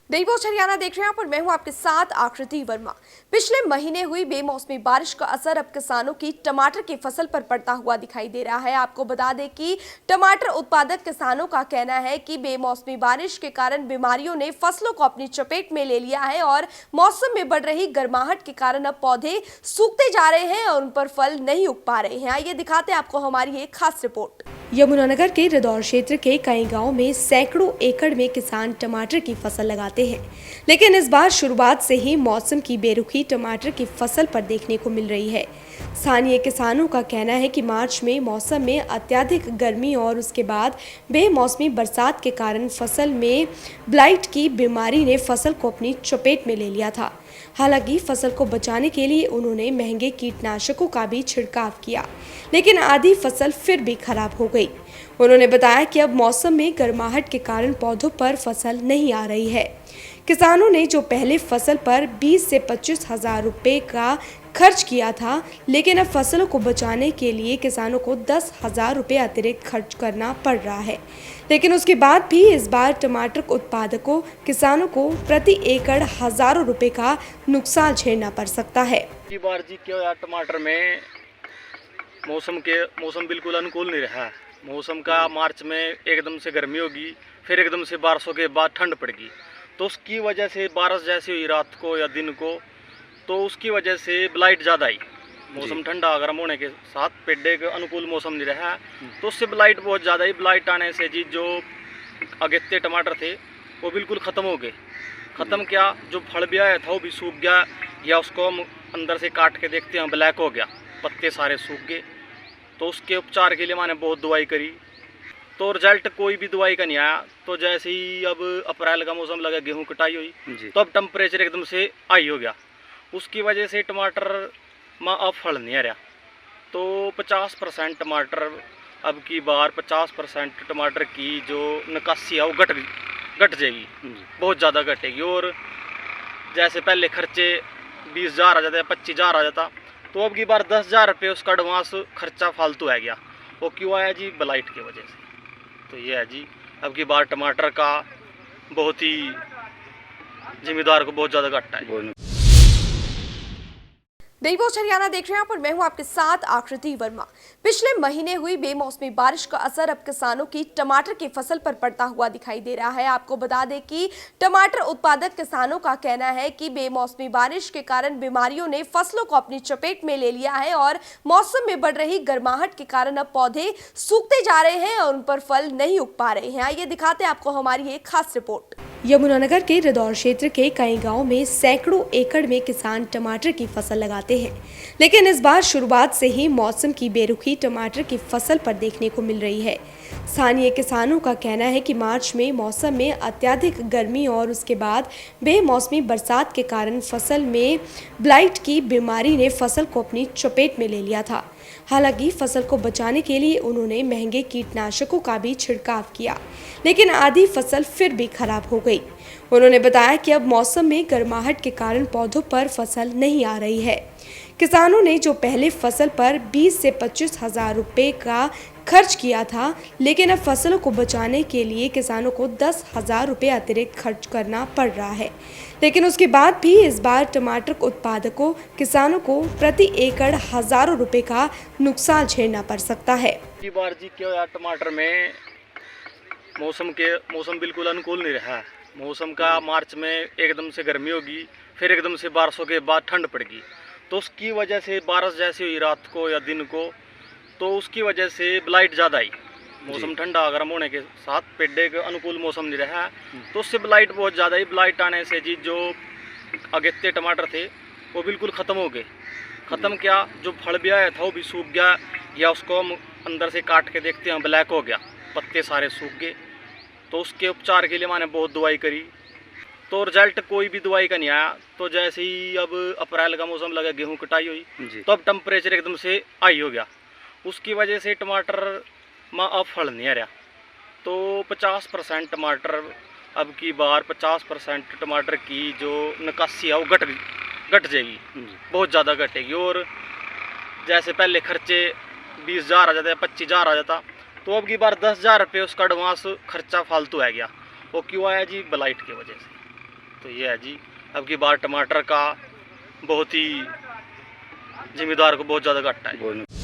देवी watch Haryana देख रहे हैं आप और मैं हूं आपके साथ आकृति वर्मा। पिछले महीने हुई बेमौसमी बारिश का असर अब किसानों की टमाटर की फसल पर पड़ता हुआ दिखाई दे रहा है। आपको बता दें कि टमाटर उत्पादक किसानों का कहना है कि बेमौसमी बारिश के कारण बीमारियों ने फसलों को अपनी चपेट में ले लिया है और मौसम में बढ़ रही गर्माहट के कारण अब पौधे सूखते जा रहे हैं और उन पर फल नहीं उग पा रहे हैं। आइए दिखाते हैं आपको हमारी एक खास रिपोर्ट। यमुनानगर के रिदौर क्षेत्र के कई गांवों में सैकड़ों एकड़ में किसान टमाटर की फसल लगाते हैं, लेकिन इस बार शुरुआत से ही मौसम की बेरुखी टमाटर की फसल पर देखने को मिल रही है। स्थानीय किसानों का कहना है कि मार्च में मौसम में अत्यधिक गर्मी और उसके बाद बेमौसमी बरसात के कारण फसल में ब्लाइट की बीमारी ने फसल को अपनी चपेट में ले लिया था। हालांकि फसल को बचाने के लिए उन्होंने महंगे कीटनाशकों का भी छिड़काव किया, लेकिन आधी फसल फिर भी खराब हो गई। उन्होंने बताया कि अब मौसम में गर्माहट के कारण पौधों पर फसल नहीं आ रही है। किसानों ने जो पहले फसल पर 20 से 25 हजार रुपये का खर्च किया था, लेकिन अब फसलों को बचाने के लिए किसानों को 10,000 रुपये अतिरिक्त खर्च करना पड़ रहा है। लेकिन उसके बाद भी इस बार टमाटर उत्पादकों किसानों को प्रति एकड़ हजारों रुपए का नुकसान झेलना पड़ सकता है। की बार जी क्यों यार टमाटर में मौसम बिल्कुल अनुकूल नहीं रहा। मौसम का मार्च में एकदम से गर्मी होगी, फिर एकदम से बारिशों के बाद ठंड पड़ेगी, तो उसकी वजह से बारिश जैसी हुई रात को या दिन को, तो उसकी वजह से ब्लाइट ज़्यादा आई। मौसम ठंडा गर्म होने के साथ पेड़े का अनुकूल मौसम नहीं रहा, तो उससे ब्लाइट बहुत ज़्यादा ही। ब्लाइट आने से जी जो अगेते टमाटर थे वो बिल्कुल ख़त्म हो गए। ख़त्म क्या, जो फल भी आया था वो भी सूख गया, या उसको हम अंदर से काट के देखते हैं ब्लैक हो गया, पत्ते सारे सूख गए। तो उसके उपचार के लिए मैंने बहुत दवाई करी, तो रिजल्ट कोई भी दवाई का नहीं आया। तो जैसे ही अब अप्रैल का मौसम लगा, गेहूं कटाई हुई, तो अब टेम्परेचर एकदम से हाई हो गया। उसकी वजह से टमाटर में अब फल नहीं आ रहा। तो 50% टमाटर अब की बार 50% टमाटर की जो निकासी है वो घट जाएगी, बहुत ज़्यादा घटेगी। और जैसे पहले खर्चे 20,000 आ जाता है, 25,000 आ जाता, तो अब की बार 10,000 रुपये उसका एडवांस खर्चा फालतू आ गया। वो क्यों आया जी? ब्लाइट की वजह से। तो ये है जी, अब की बार टमाटर का बहुत ही जिम्मेदार को बहुत ज़्यादा घाटा है। देवी वॉच हरियाणा देख रहे हैं आप और मैं हूं आपके साथ आकृति वर्मा। पिछले महीने हुई बेमौसमी बारिश का असर अब किसानों की टमाटर की फसल पर पड़ता हुआ दिखाई दे रहा है। आपको बता दें कि टमाटर उत्पादक किसानों का कहना है कि बेमौसमी बारिश के कारण बीमारियों ने फसलों को अपनी चपेट में ले लिया है और मौसम में बढ़ रही गर्माहट के कारण अब पौधे सूखते जा रहे हैं और उन पर फल नहीं उग पा रहे हैं। आइए दिखाते हैं आपको हमारी एक खास रिपोर्ट। यमुनानगर के रिदौर क्षेत्र के कई गांवों में सैकड़ों एकड़ में किसान टमाटर की फसल लगाते हैं, लेकिन इस बार शुरुआत से ही मौसम की बेरुखी टमाटर की फसल पर देखने को मिल रही है। स्थानीय किसानों का कहना है कि मार्च में मौसम में अत्यधिक गर्मी और उसके बाद बेमौसमी बरसात के कारण फसल में ब्लाइट की बीमारी ने फसल को अपनी चपेट में ले लिया था। हालांकि फसल को बचाने के लिए उन्होंने महंगे कीटनाशकों का भी छिड़काव किया, लेकिन आधी फसल फिर भी खराब हो गई। उन्होंने बताया कि अब मौसम में गर्माहट के कारण पौधों पर फसल नहीं आ रही है। किसानों ने जो पहले फसल पर 20 से 25 हजार रुपये का खर्च किया था, लेकिन अब फसलों को बचाने के लिए किसानों को 10,000 रुपये अतिरिक्त खर्च करना पड़ रहा है। लेकिन उसके बाद भी इस बार टमाटर उत्पादकों किसानों को प्रति एकड़ हजारों रुपए का नुकसान झेलना पड़ सकता है। की बार जी क्यों यार टमाटर में मौसम बिल्कुल अनुकूल नहीं रहा। मौसम का मार्च में एकदम से गर्मी होगी, फिर एकदम से बारिशों के बाद ठंड पड़ेगी, तो उसकी वजह से बारिश जैसी हुई रात को या दिन को, तो उसकी वजह से ब्लाइट ज़्यादा आई। मौसम ठंडा गर्म होने के साथ पेड़े का अनुकूल मौसम नहीं रहा, तो उससे ब्लाइट बहुत ज़्यादा ही। ब्लाइट आने से जी जो अगेते टमाटर थे वो बिल्कुल ख़त्म हो गए। ख़त्म क्या, जो फल भी आया था वो भी सूख गया, या उसको हम अंदर से काट के देखते हैं ब्लैक हो गया, पत्ते सारे सूख गए। तो उसके उपचार के लिए मैंने बहुत दवाई करी, तो रिजल्ट कोई भी दवाई का नहीं आया। तो जैसे ही अब अप्रैल का मौसम लगा, गेहूं कटाई हुई, तो अब टेम्परेचर एकदम से हाई हो गया। उसकी वजह से टमाटर में अब फल नहीं आ रहा। तो 50% टमाटर अब की बार 50% टमाटर की जो निकासी है वो घट जाएगी, बहुत ज़्यादा घटेगी। और जैसे पहले खर्चे 20,000 आ जाता है, 25,000 आ जाता, तो अब की बार 10,000 रुपये उसका एडवांस खर्चा फालतू आ गया। वो क्यों आया जी? ब्लाइट की वजह से। तो ये है जी, अब की बार टमाटर का बहुत ही जिम्मेदार को बहुत ज़्यादा घाटा है।